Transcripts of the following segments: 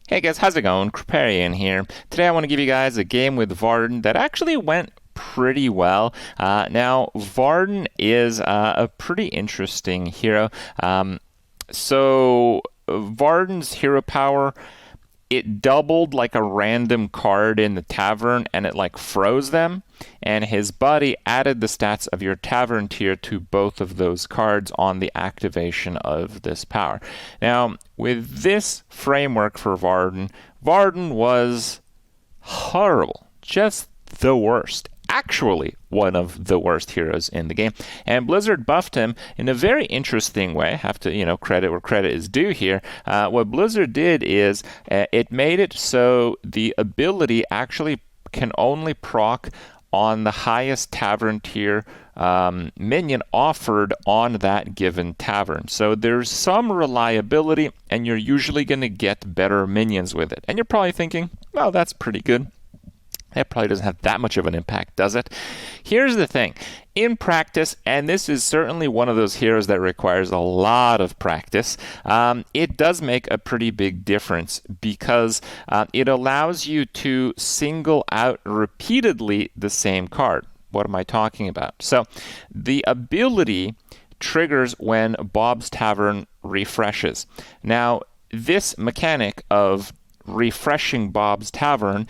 Hey guys, how's it going? Kripparrian here. Today I want to give you guys a game with VARDEN that actually went pretty well. Now, VARDEN is a pretty interesting hero. VARDEN's hero power, it doubled like a random card in the tavern and it like froze them, and his buddy added the stats of your tavern tier to both of those cards on the activation of this power. Now, with this framework for VARDEN, VARDEN was horrible, just the worst. Actually, one of the worst heroes in the game. And Blizzard buffed him in a very interesting way. Have to, credit where credit is due here. What Blizzard did is it made it so the ability actually can only proc on the highest tavern tier minion offered on that given tavern. So there's some reliability, and you're usually going to get better minions with it. And you're probably thinking, well, that's pretty good. That probably doesn't have that much of an impact, does it? Here's the thing. In practice, and this is certainly one of those heroes that requires a lot of practice, it does make a pretty big difference because it allows you to single out repeatedly the same card. What am I talking about? So the ability triggers when Bob's Tavern refreshes. Now, this mechanic of refreshing Bob's Tavern,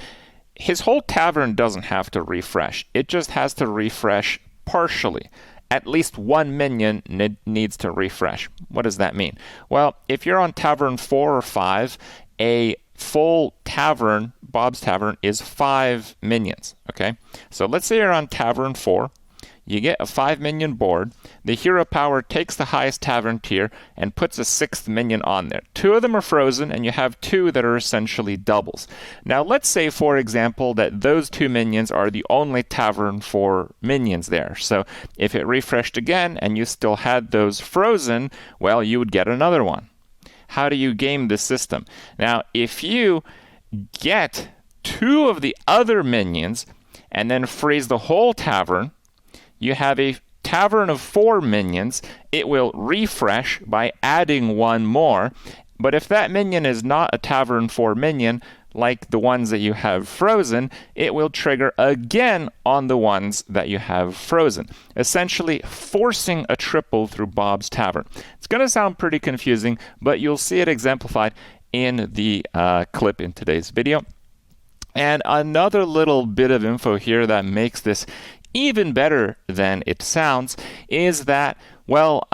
his whole tavern doesn't have to refresh. It just has to refresh partially. At least one minion needs to refresh. What does that mean? Well, if you're on Tavern 4 or 5, a full tavern, Bob's Tavern, is 5 minions. Okay? So let's say you're on Tavern 4. You get a 5 minion board. The hero power takes the highest tavern tier and puts a 6th minion on there. 2 of them are frozen, and you have 2 that are essentially doubles. Now, let's say, for example, that those 2 minions are the only tavern 4 minions there. So if it refreshed again and you still had those frozen, well, you would get another one. How do you game this system? Now, if you get 2 of the other minions and then freeze the whole tavern, you have a tavern of 4 minions. It will refresh by adding 1 more. But if that minion is not a tavern 4 minion, like the ones that you have frozen, it will trigger again on the ones that you have frozen, essentially forcing a triple through Bob's Tavern. It's going to sound pretty confusing, but you'll see it exemplified in the clip in today's video. And another little bit of info here that makes this even better than it sounds is that, well,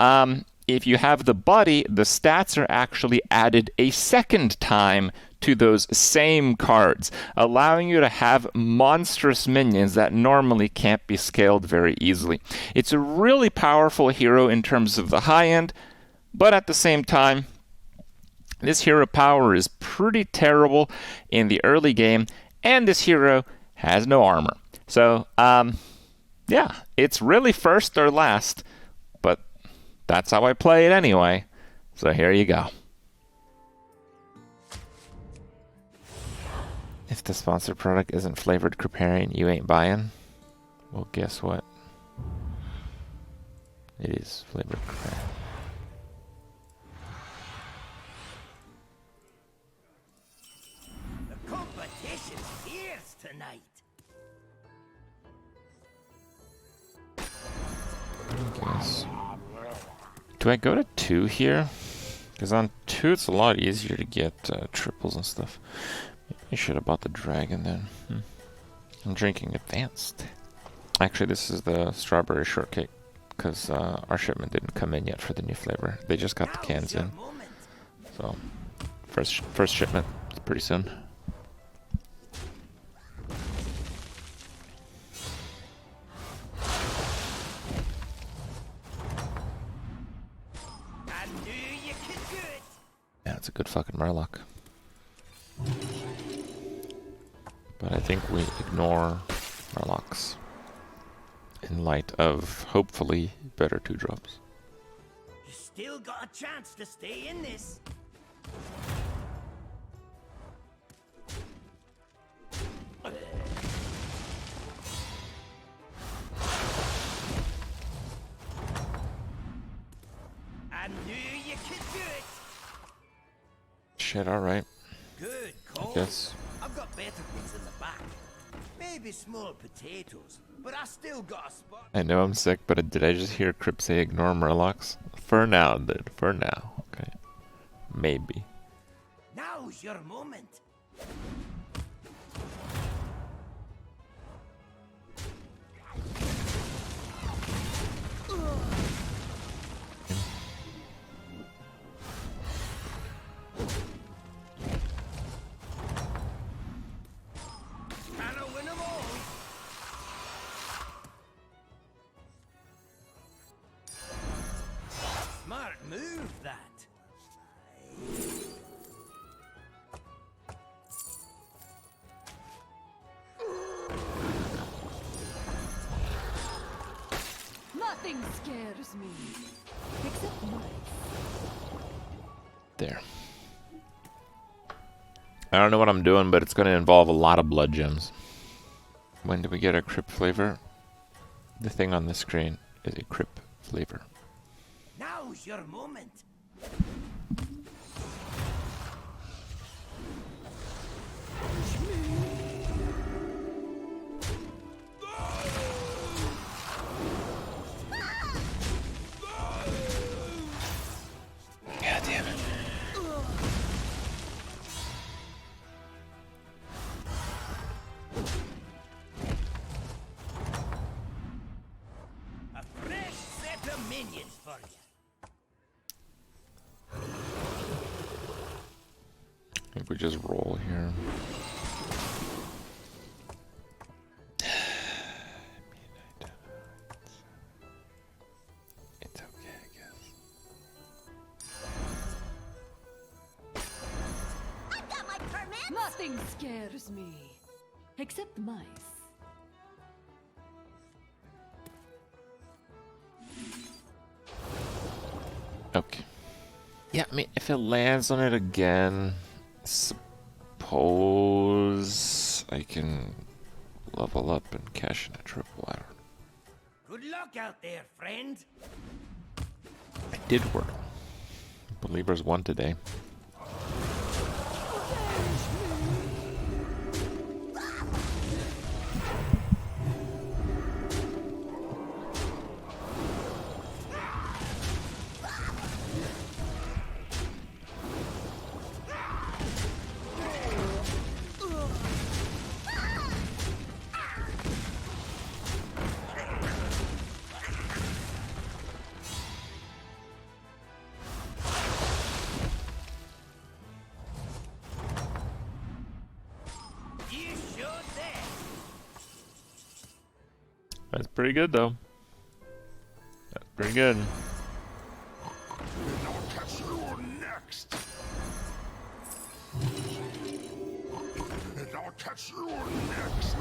if you have the buddy, the stats are actually added a second time to those same cards, allowing you to have monstrous minions that normally can't be scaled very easily. It's a really powerful hero in terms of the high end, but at the same time, this hero power is pretty terrible in the early game, and this hero has no armor. So, yeah, it's really first or last, but that's how I play it anyway. So here you go. If the sponsored product isn't flavored Kripparrian, you ain't buying. Well, guess what? It is flavored Kripparrian. The competition's fierce tonight. Guess. Do I go to 2 here? Because on 2 it's a lot easier to get triples and stuff. Maybe I should have bought the dragon then. I'm drinking advanced. Actually, this is the strawberry shortcake because our shipment didn't come in yet for the new flavor. They just got the cans in. So first shipment pretty soon. Yeah, it's a good fucking Murloc. But I think we ignore Murlocs in light of, hopefully, better 2-drops. You still got a chance to stay in this. I knew you could do it. Shit, alright. Good call. Guess. I've got better things in the back. Maybe small potatoes, but I still got a spot. I know I'm sick, but did I just hear Kripp say ignore Murlocs? For now, dude. For now. Okay. Maybe. Now's your moment. Smart move, that. Nothing scares me. Except mice. There. I don't know what I'm doing, but it's going to involve a lot of blood gems. When do we get a Kripp flavor? The thing on the screen is a Kripp flavor. Now's your moment. God damn it. A fresh set of minions for you. I think we just roll here. It's okay, I guess. I've got my permit. Nothing scares me. Except mice. Okay. Yeah, I mean, if it lands on it again, suppose I can level up and cash in a triple. I don't know. Good luck out there, friend. I did work. Believers won today. You showed that. That's pretty good, though. That's pretty good. And I'll catch you next. And I'll catch you next.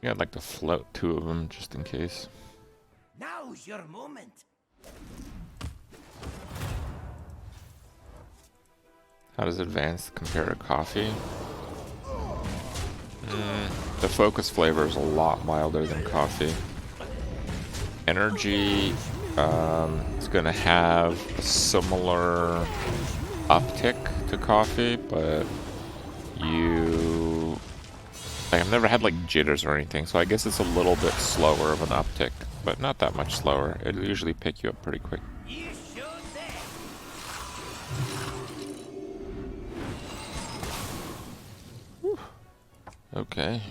Yeah, I'd like to float two of them just in case. Now's your moment. How does advanced compare to coffee? The focus flavor is a lot milder than coffee. Energy is going to have a similar uptick to coffee, but I've never had like jitters or anything, so I guess it's a little bit slower of an uptick, but not that much slower. It'll usually pick you up pretty quick. You showed that. Okay.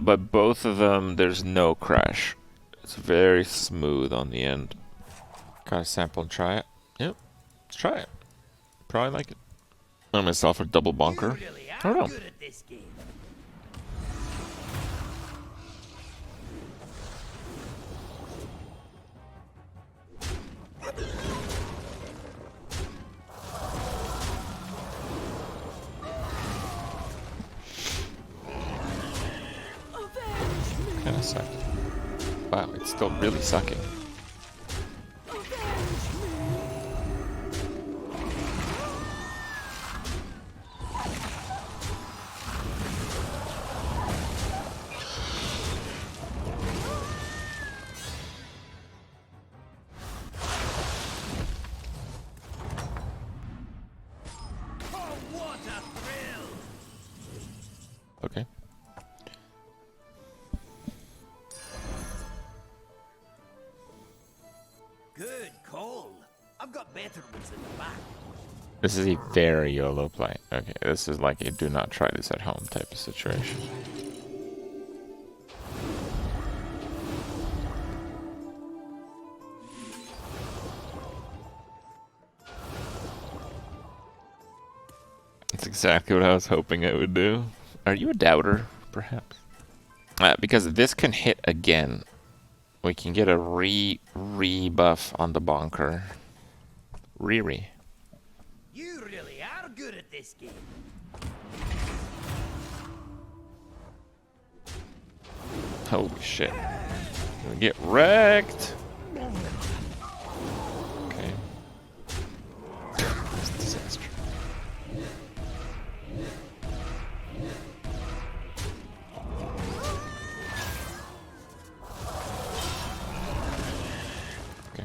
But both of them, there's no crash. It's very smooth on the end. Gotta sample and try it. Yep. Let's try it. Probably like it. I myself a double bunker. You really I don't are know. good at this game. Kinda sucked. Wow, it's still really sucking. Okay. Good call. I've got better ones in the back. This is a very YOLO play. Okay, this is like a do not try this at home type of situation. That's exactly what I was hoping it would do. Are you a doubter, perhaps? Because this can hit again. We can get a re-buff on the bonker. Re-re. You really are good at this game. Holy shit. Gonna get wrecked. Okay. That's a disaster. Okay.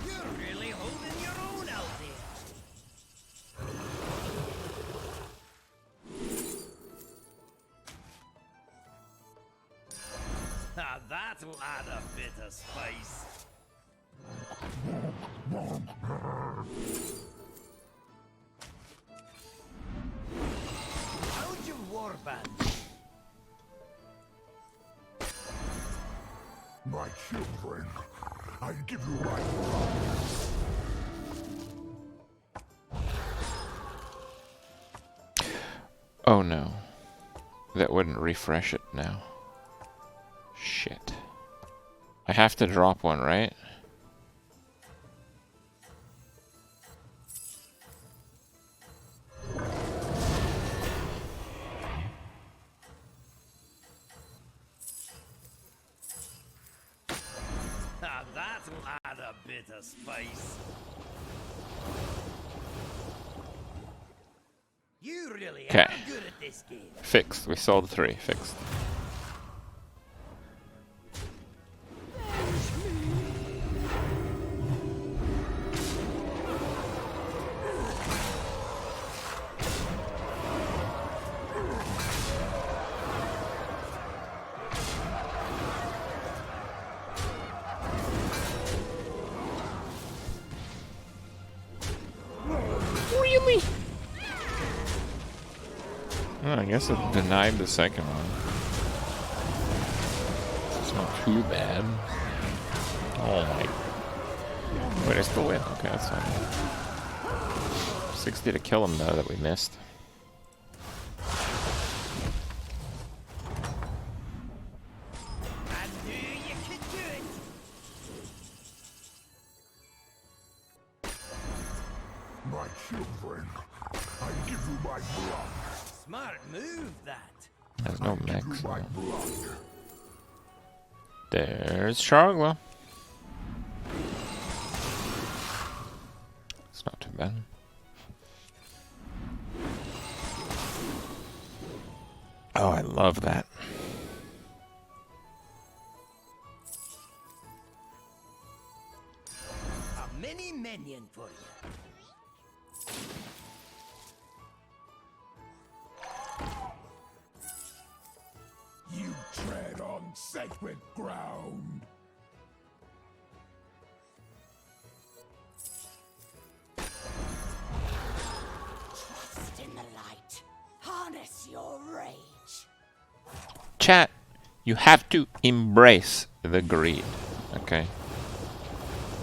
You're really holding your own out there. Ah, that'll add a bit of spice. How'd your warband? My children, I give you my blood. Oh no. That wouldn't refresh it now. Shit. I have to drop one, right? Ah, that'll add a bit of spice. You really Okay. are good at this game. Fixed. We sold 3. Fixed. Really? I guess it denied the second one. It's not too bad. Oh my. Wait, I still win. Okay, that's fine. 60 to kill him, though, that we missed. I knew you could do it. My children, I give you my blood. Smart move, that. There's no Give mech, you so. my blood. There's Chargla. It's not too bad. Oh, I love that. A mini minion for you. You tread on sacred ground. Trust in the light. Harness your rage. Chat, you have to embrace the greed. Okay?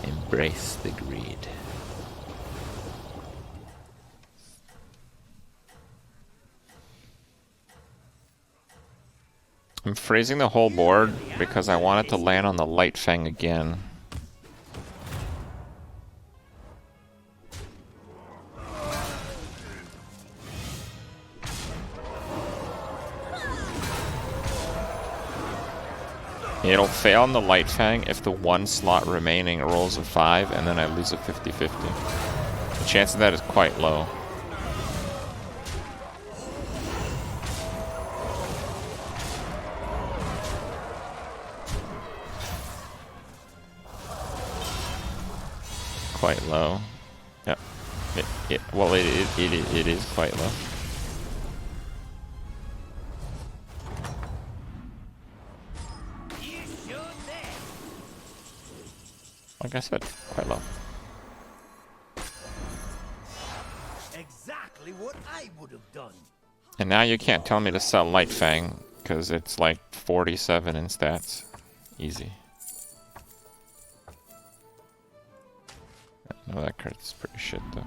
Embrace the greed. I'm freezing the whole board because I want it to land on the Light Fang again. It'll fail on the Light Fang if the 1 slot remaining rolls a 5 and then I lose a 50-50. The chance of that is quite low. quite low. Yep. It is quite low. You should there. Like I said, quite low. Exactly what I would have done. And now you can't tell me to sell Light Fang, because it's like 47 in stats. Easy. No, that card's pretty shit though.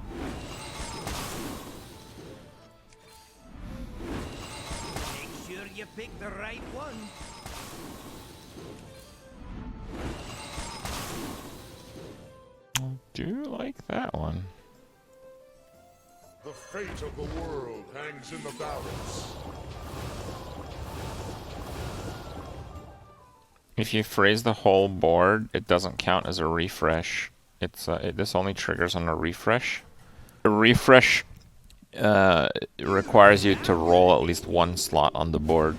Make sure you pick the right one. I do like that one. The fate of the world hangs in the balance. If you freeze the whole board, it doesn't count as a refresh. This only triggers on a refresh. A refresh requires you to roll at least one slot on the board.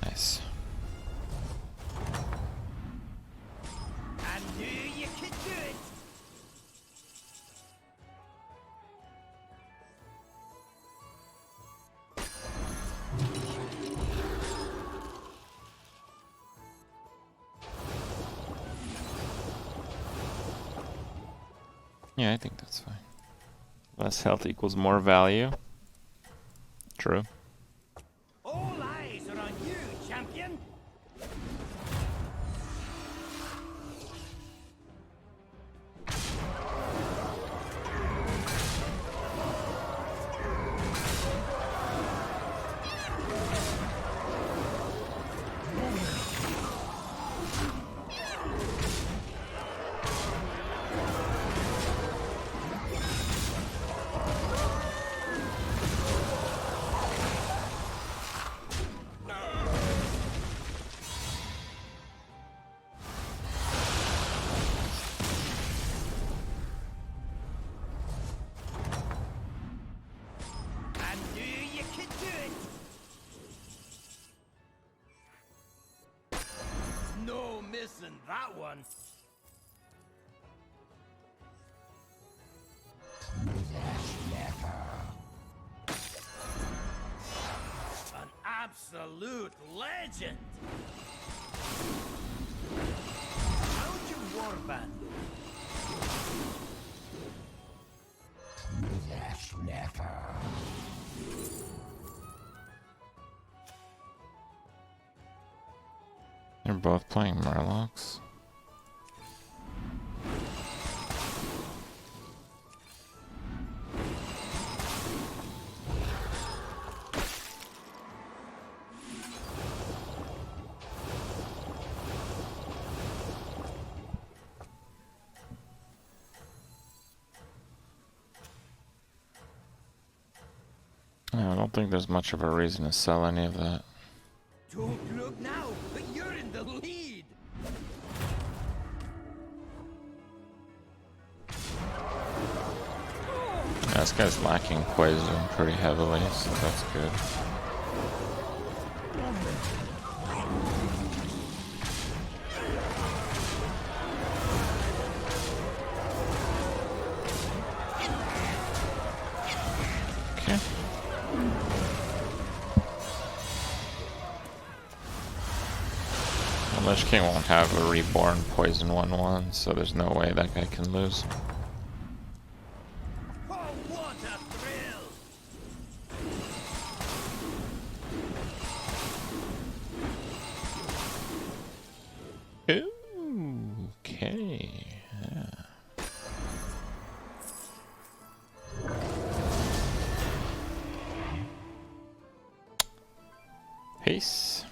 Nice. I knew you could do it. Yeah, I think that's fine. Less health equals more value. True. All eyes are on you, champion. I knew you could do it. No missing that one. An absolute legend. How'd your warband look? They're both playing Murlocs. I don't think there's much of a reason to sell any of that. Don't look now, but you're in the lead. Yeah, this guy's lacking poison pretty heavily, so that's good. Okay. Well, Lich King won't have a reborn poison 1/1, so there's no way that guy can lose. Oh, what a thrill! Okay. Yeah. Peace.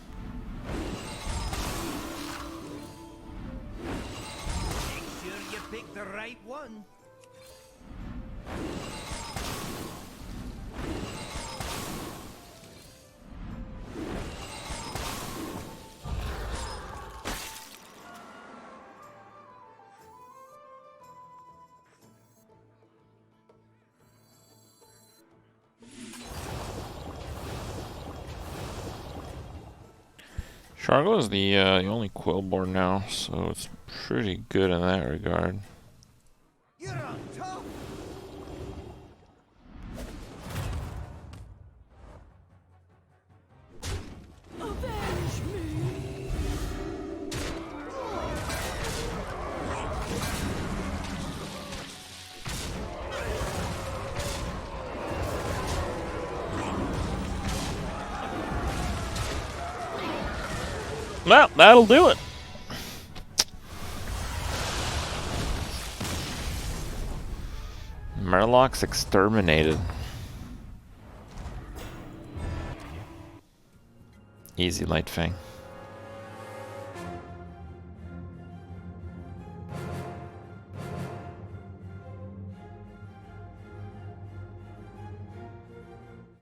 Make sure you pick the right one. Shargo is the only Quillborn now, so it's pretty good in that regard. You're on top. Avenge me! Well, that'll do it. Murloc's exterminated. Easy, Lightfang.